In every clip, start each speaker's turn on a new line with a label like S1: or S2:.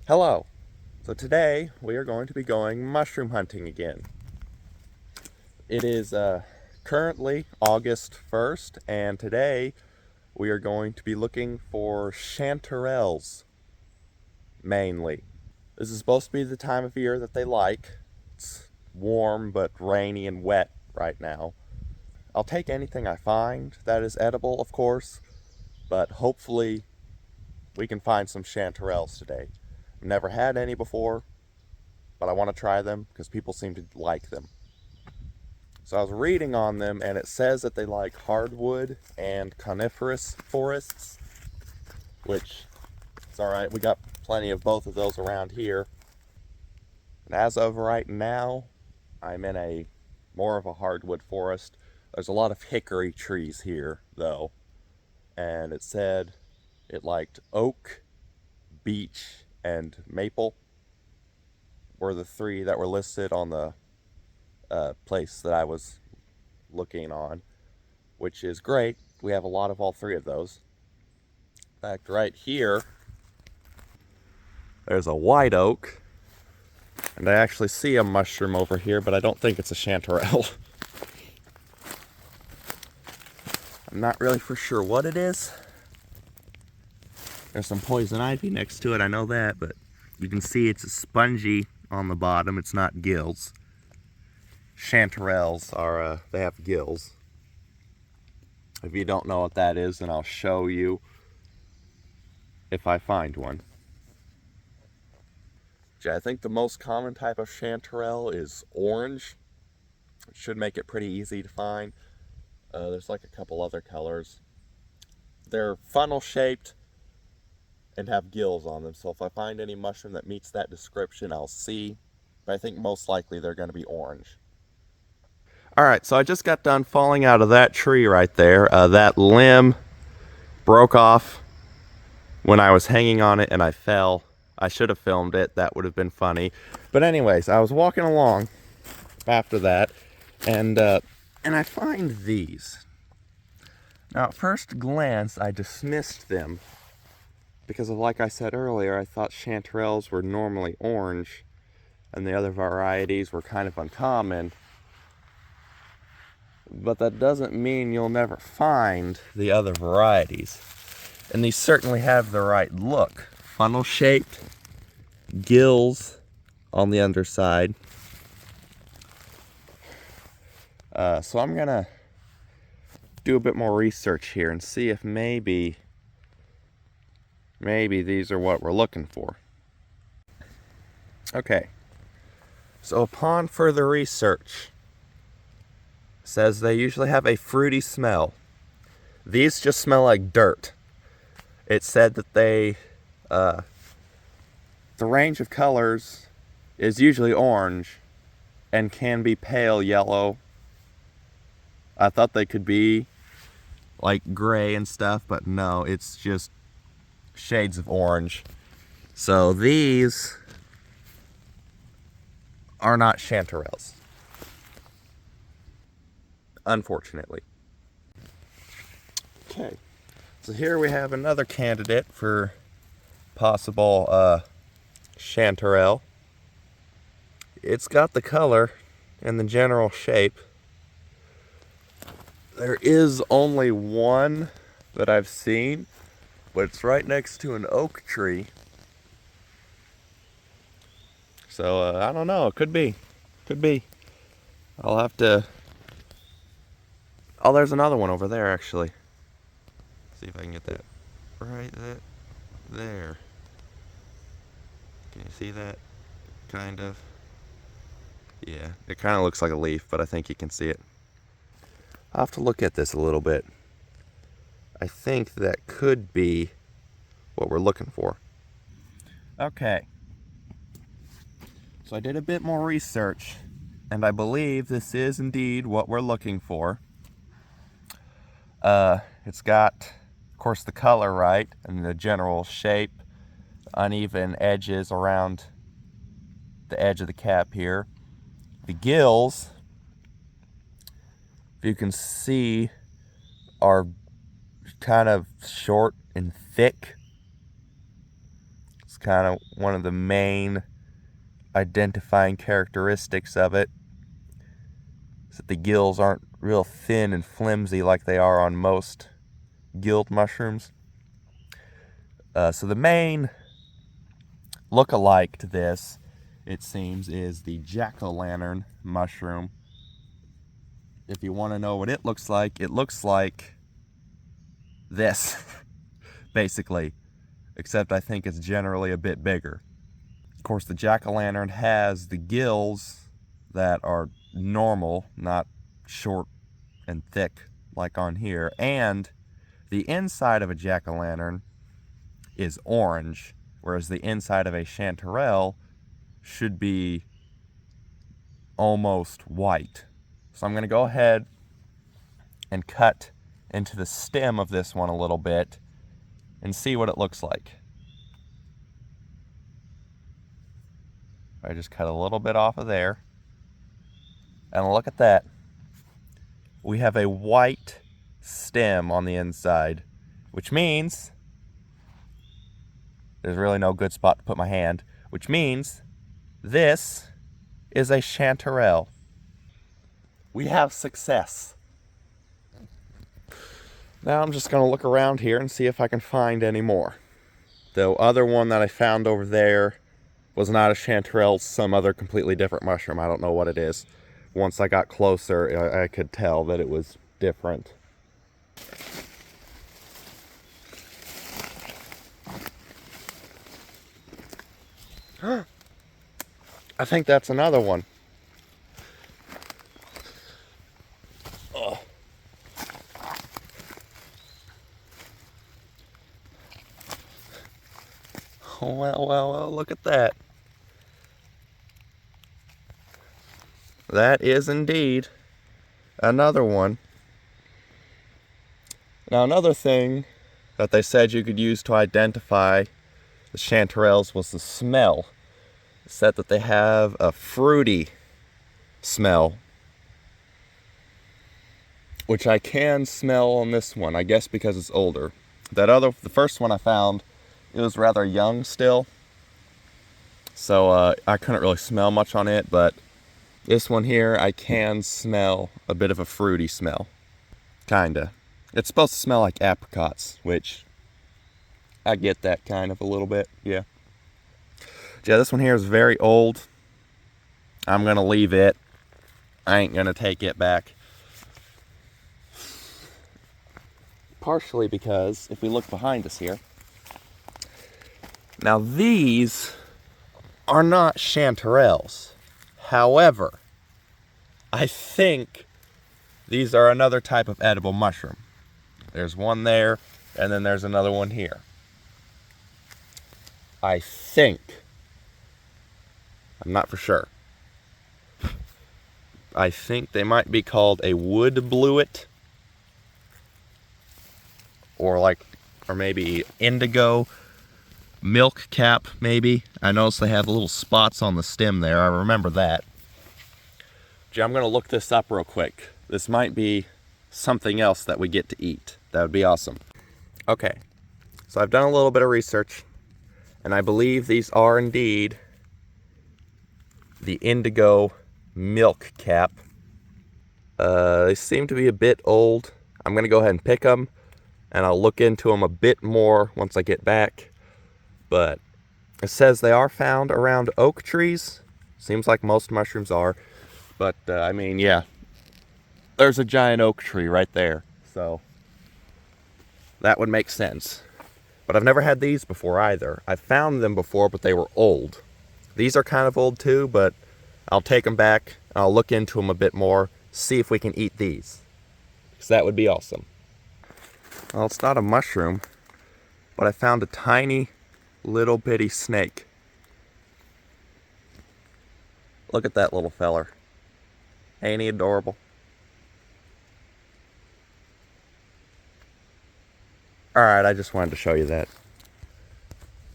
S1: Hello. So today we are going to be going mushroom hunting again. It is currently August 1st, and today we are going to be looking for chanterelles mainly. This is supposed to be the time of year that they like. It's warm but rainy and wet right now. I'll take anything I find that is edible, of course, but hopefully we can find some chanterelles today. I've never had any before, but I want to try them because people seem to like them. So I was reading on them, and it says that they like hardwood and coniferous forests, which is all right. We got plenty of both of those around here. And as of right now, I'm in a more of a hardwood forest. There's a lot of hickory trees here, though, and it said it liked oak, beech, and maple were the three that were listed on the place that I was looking on, which is great. We have a lot of all three of those. In fact, right here, there's a white oak, and I actually see a mushroom over here, but I don't think it's a chanterelle. I'm not really for sure what it is. There's some poison ivy next to it, I know that, but you can see it's spongy on the bottom. It's not gills. Chanterelles are, they have gills. If you don't know what that is, then I'll show you if I find one. I think the most common type of chanterelle is orange. It should make it pretty easy to find. There's like a couple other colors. They're funnel shaped and have gills on them, so if I find any mushroom that meets that description, I'll see. But I think most likely they're going to be orange. Alright, so I just got done falling out of that tree right there. That limb broke off when I was hanging on it and I fell. I should have filmed it. That would have been funny. But anyways, I was walking along after that, and I find these. Now, at first glance, I dismissed them because of, like I said earlier, I thought chanterelles were normally orange and the other varieties were kind of uncommon. But that doesn't mean you'll never find the other varieties. And these certainly have the right look. Funnel-shaped, gills on the underside. So I'm gonna do a bit more research here and see if maybe these are what we're looking for. Okay, so upon further research, it says they usually have a fruity smell. These just smell like dirt. It said that the range of colors is usually orange and can be pale yellow. I thought they could be like gray and stuff, but no, it's just shades of orange. So these are not chanterelles, unfortunately. Okay, so here we have another candidate for possible chanterelle. It's got the color and the general shape. There is only one that I've seen, but it's right next to an oak tree. So I don't know, it could be. Could be. I'll have to... Oh, there's another one over there, actually. See if I can get that right there. Can you see that? Kind of. Yeah, it kind of looks like a leaf, but I think you can see it. I'll have to look at this a little bit. I think that could be what we're looking for. Okay. So I did a bit more research, and I believe this is indeed what we're looking for. It's got, of course, the color right, and the general shape, uneven edges around the edge of the cap here. The gills, if you can see, are kind of short and thick. It's kind of one of the main identifying characteristics of it. Is that the gills aren't real thin and flimsy like they are on most gilled mushrooms. So the main look-alike to this, it seems, is the jack-o'-lantern mushroom. If you want to know what it looks like this, basically, except I think it's generally a bit bigger. Of course, the jack-o'-lantern has the gills that are normal, not short and thick like on here, and the inside of a jack-o'-lantern is orange, whereas the inside of a chanterelle should be almost white. So I'm going to go ahead and cut into the stem of this one a little bit and see what it looks like. I just cut a little bit off of there. And look at that. We have a white stem on the inside, which means there's really no good spot to put my hand, which means this is a chanterelle. We have success. Now I'm just going to look around here and see if I can find any more. The other one that I found over there was not a chanterelle, some other completely different mushroom. I don't know what it is. Once I got closer, I could tell that it was different. I think that's another one. Oh. Well, look at that. That is indeed another one. Now, another thing that they said you could use to identify the chanterelles was the smell. It said that they have a fruity smell, which I can smell on this one, I guess because it's older. The first one I found, it was rather young still, so I couldn't really smell much on it, but this one here, I can smell a bit of a fruity smell. Kinda. It's supposed to smell like apricots, which I get that kind of a little bit, yeah. Yeah, this one here is very old. I'm gonna leave it. I ain't gonna take it back. Partially because, if we look behind us here, now these are not chanterelles. However, I think these are another type of edible mushroom. There's one there, and then there's another one here. I think. I'm not for sure. I think they might be called a wood bluet, or maybe indigo milk cap, maybe. I noticed they have little spots on the stem there. I remember that. Gee, I'm going to look this up real quick. This might be something else that we get to eat. That would be awesome. Okay, so I've done a little bit of research, and I believe these are indeed the indigo milk cap. They seem to be a bit old. I'm going to go ahead and pick them, and I'll look into them a bit more once I get back. But it says they are found around oak trees. Seems like most mushrooms are. But, I mean, yeah. There's a giant oak tree right there. So, that would make sense. But I've never had these before either. I've found them before, but they were old. These are kind of old too, but I'll take them back. I'll look into them a bit more. See if we can eat these. Because that would be awesome. Well, it's not a mushroom, but I found a tiny little bitty snake. Look at that little feller. Ain't he adorable? Alright, I just wanted to show you that.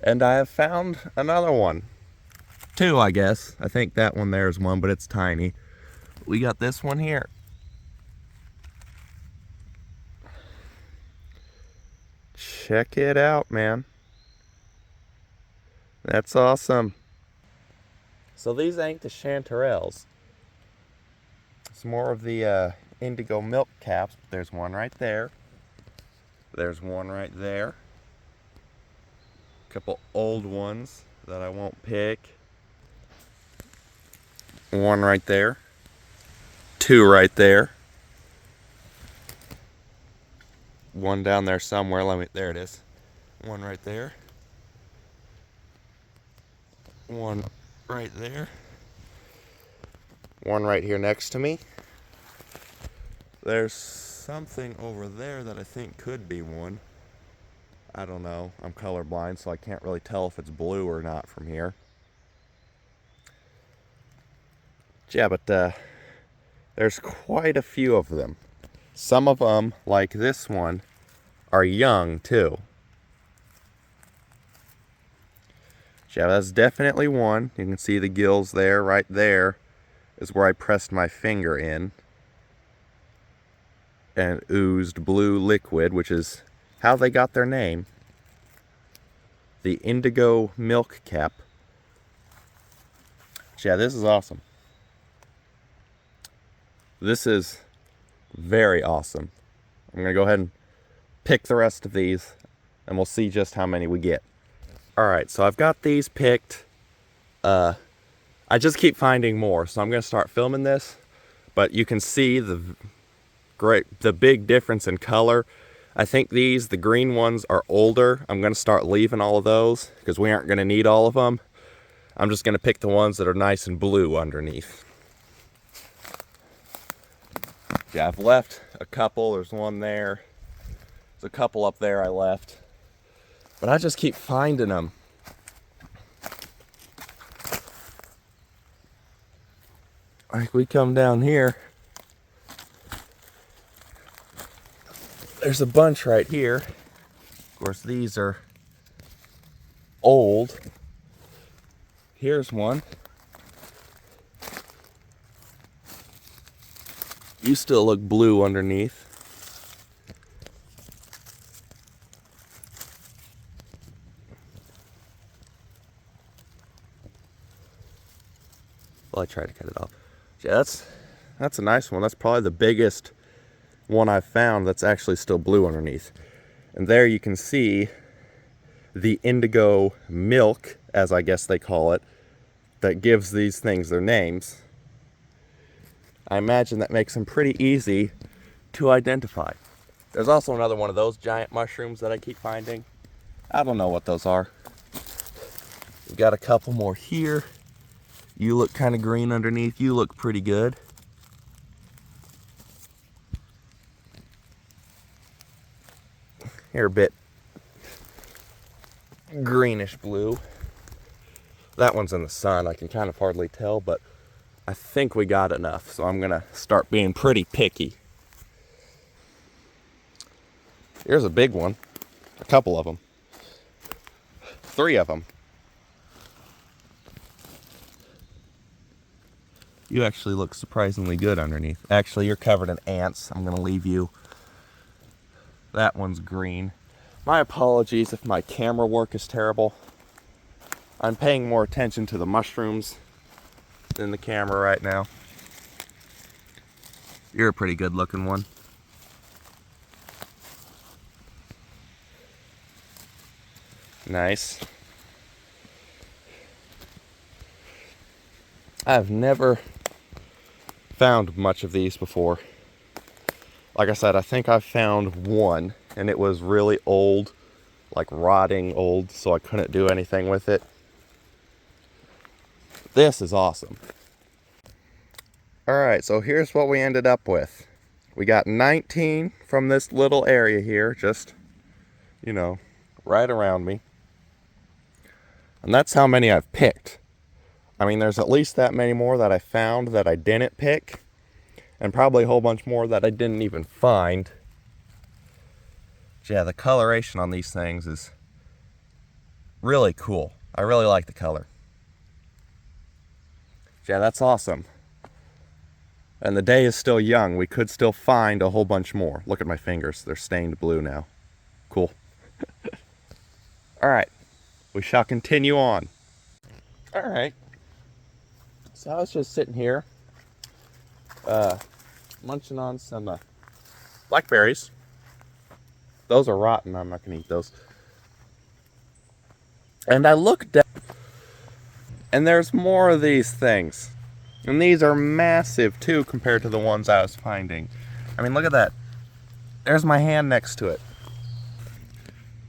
S1: And I have found another one. Two, I guess. I think that one there is one, but it's tiny. We got this one here. Check it out, man. That's awesome. So these ain't the chanterelles. It's more of the indigo milk caps. There's one right there. There's one right there. A couple old ones that I won't pick. One right there. Two right there. One down there somewhere. There it is. One right there. One right there. One right here next to me. There's something over there that I think could be one. I don't know. I'm colorblind, so I can't really tell if it's blue or not from here. Yeah, but there's quite a few of them. Some of them, like this one, are young too. Yeah, that's definitely one. You can see the gills there. Right there is where I pressed my finger in and oozed blue liquid, which is how they got their name. The indigo milk cap. Yeah, this is awesome. This is very awesome. I'm gonna go ahead and pick the rest of these and we'll see just how many we get. Alright, so I've got these picked. I just keep finding more, so I'm gonna start filming this, but you can see the big difference in color. I think the green ones are older. I'm gonna start leaving all of those because we aren't gonna need all of them. I'm just gonna pick the ones that are nice and blue underneath. Yeah, I've left a couple. There's one there. There's a couple up there I left. But I just keep finding them. Like we come down here. There's a bunch right here. Of course, these are old. Here's one. You still look blue underneath. Well, I tried to cut it off. Yeah, that's a nice one. That's probably the biggest one I've found that's actually still blue underneath. And there you can see the indigo milk, as I guess they call it, that gives these things their names. I imagine that makes them pretty easy to identify. There's also another one of those giant mushrooms that I keep finding. I don't know what those are. We've got a couple more here. You look kind of green underneath. You look pretty good. You're a bit greenish blue. That one's in the sun. I can kind of hardly tell, but I think we got enough, so I'm gonna start being pretty picky. Here's a big one. A couple of them. 3 of them. You actually look surprisingly good underneath. Actually, you're covered in ants. I'm gonna leave you. That one's green. My apologies if my camera work is terrible. I'm paying more attention to the mushrooms than the camera right now. You're a pretty good looking one. Nice. I've never found much of these before. Like I said, I think I found one and it was really old, like rotting old, so I couldn't do anything with it. This is awesome. Alright, so here's what we ended up with. We got 19 from this little area here, just, you know, right around me. And that's how many I've picked. I mean, there's at least that many more that I found that I didn't pick. And probably a whole bunch more that I didn't even find. Yeah, the coloration on these things is really cool. I really like the color. Yeah, that's awesome. And the day is still young. We could still find a whole bunch more. Look at my fingers. They're stained blue now. Cool. All right. We shall continue on. All right. So I was just sitting here, munching on some blackberries. Those are rotten. I'm not going to eat those. And I looked down, and there's more of these things. And these are massive, too, compared to the ones I was finding. I mean, look at that. There's my hand next to it.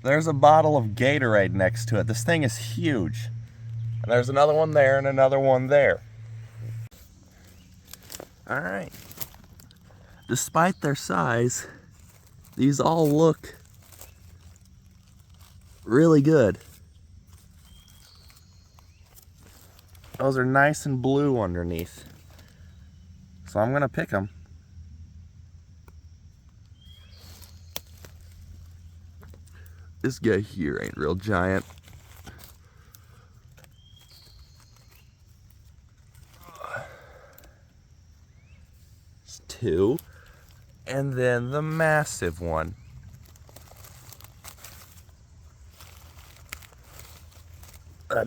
S1: There's a bottle of Gatorade next to it. This thing is huge. And there's another one there and another one there. All right. Despite their size, these all look really good. Those are nice and blue underneath. So I'm gonna pick them. This guy here ain't real giant. It's two. And then the massive one.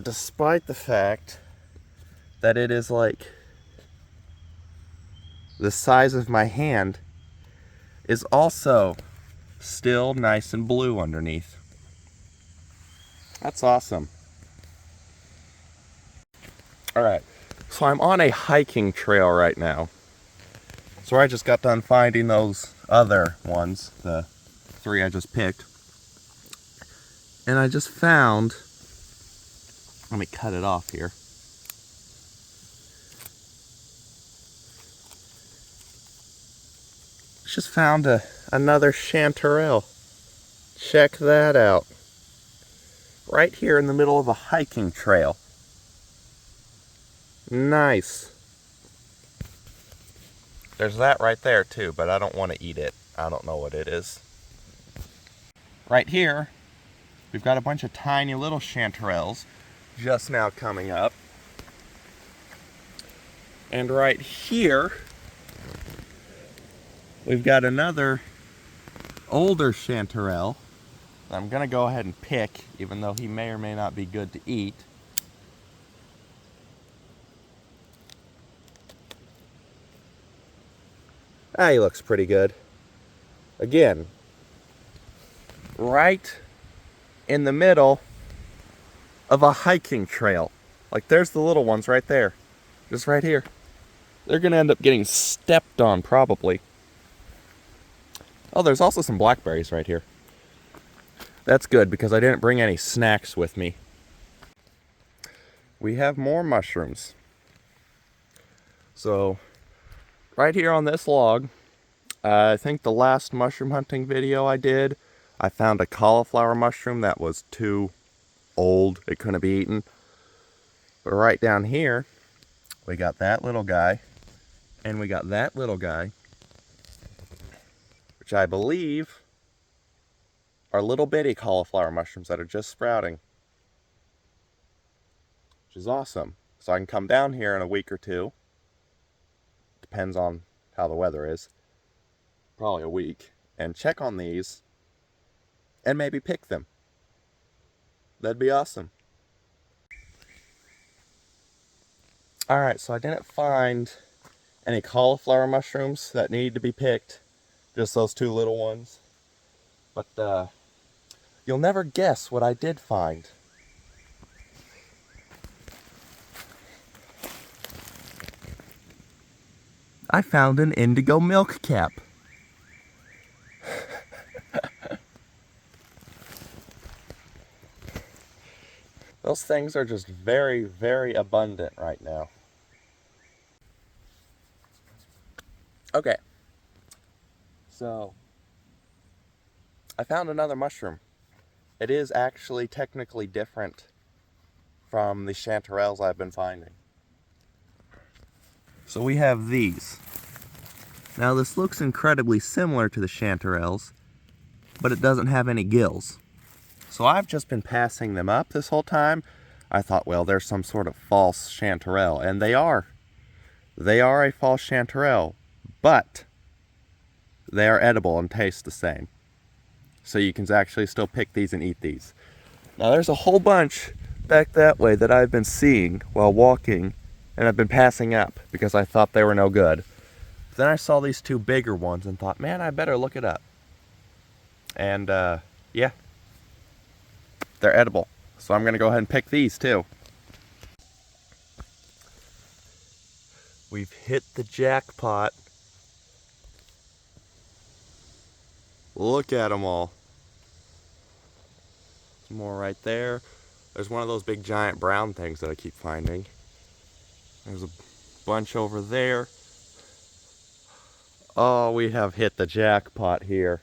S1: Despite the fact that it is like the size of my hand, is also still nice and blue underneath. That's awesome. All right, so I'm on a hiking trail right now. So I just got done finding those other ones, the three I just picked. And I just found, let me cut it off here. Just found another chanterelle. Check that out. Right here in the middle of a hiking trail. Nice. There's that right there too, but I don't want to eat it. I don't know what it is. Right here, we've got a bunch of tiny little chanterelles just now coming up. And right here, we've got another older chanterelle that I'm going to go ahead and pick, even though he may or may not be good to eat. He looks pretty good. Again, right in the middle of a hiking trail. Like, there's the little ones right there. Just right here. They're going to end up getting stepped on, probably. Oh, there's also some blackberries right here. That's good, because I didn't bring any snacks with me. We have more mushrooms. So, right here on this log, I think the last mushroom hunting video I did, I found a cauliflower mushroom that was too old. It couldn't be eaten. But right down here, we got that little guy, and we got that little guy, which I believe are little bitty cauliflower mushrooms that are just sprouting, which is awesome. So I can come down here in a week or two. Depends on how the weather is. Probably a week. And check on these and maybe pick them. That'd be awesome. Alright, so I didn't find any cauliflower mushrooms that need to be picked. Just those two little ones. But you'll never guess what I did find. I found an indigo milk cap. Those things are just very, very abundant right now. Okay. So, I found another mushroom. It is actually technically different from the chanterelles I've been finding. So we have these. Now this looks incredibly similar to the chanterelles, but it doesn't have any gills. So I've just been passing them up this whole time. I thought, well, there's some sort of false chanterelle, and they are. They are a false chanterelle, but they are edible and taste the same. So you can actually still pick these and eat these. Now there's a whole bunch back that way that I've been seeing while walking, and I've been passing up because I thought they were no good. Then I saw these two bigger ones and thought, man, I better look it up. And yeah, they're edible. So I'm gonna go ahead and pick these too. We've hit the jackpot. Look at them all. Some more right there. There's one of those big giant brown things that I keep finding. There's a bunch over there. Oh, we have hit the jackpot here.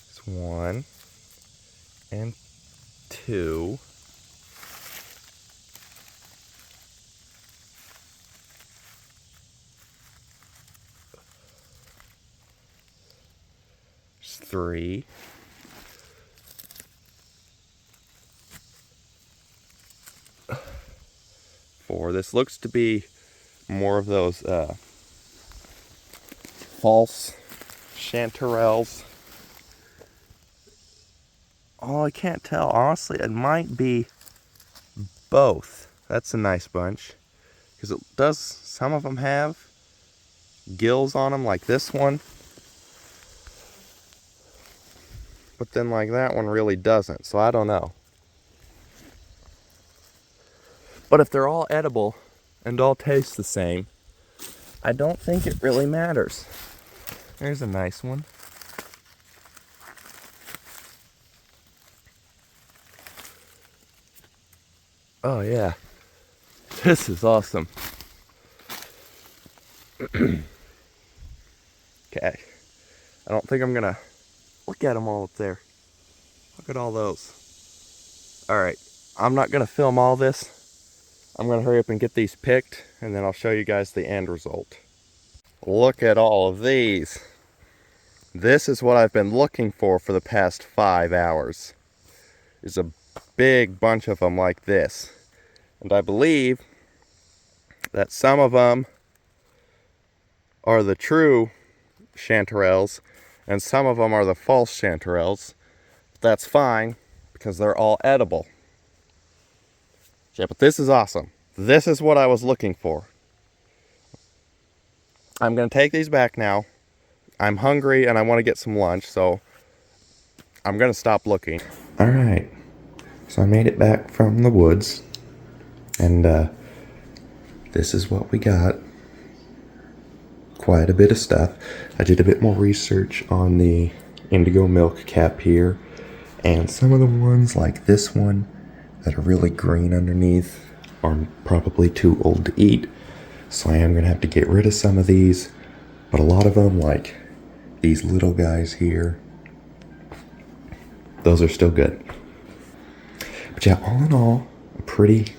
S1: It's 1 and 2. There's 3. 4. This looks to be more of those false chanterelles. Oh, I can't tell. Honestly, it might be both. That's a nice bunch. Because it does, some of them have gills on them, like this one. But then like that one really doesn't, so I don't know. But if they're all edible and all taste the same, I don't think it really matters. There's a nice one. Oh yeah, this is awesome. Okay, I don't think I'm gonna look at them all up there. Look at all those. All right, I'm not gonna film all this. I'm gonna hurry up and get these picked, and then I'll show you guys the end result. Look at all of these. This is what I've been looking for the past 5 hours. There's a big bunch of them like this. And I believe that some of them are the true chanterelles, and some of them are the false chanterelles. That's fine, because they're all edible. Yeah, but this is awesome. This is what I was looking for. I'm going to take these back now. I'm hungry and I want to get some lunch, so I'm going to stop looking. Alright, so I made it back from the woods, and this is what we got. Quite a bit of stuff. I did a bit more research on the indigo milk cap here, and some of the ones like this one that are really green underneath are probably too old to eat, so I am going to have to get rid of some of these. But a lot of them, like these little guys here, those are still good. But yeah, all in all, a pretty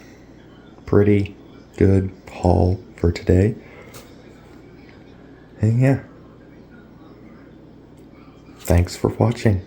S1: good haul for today. And yeah, thanks for watching.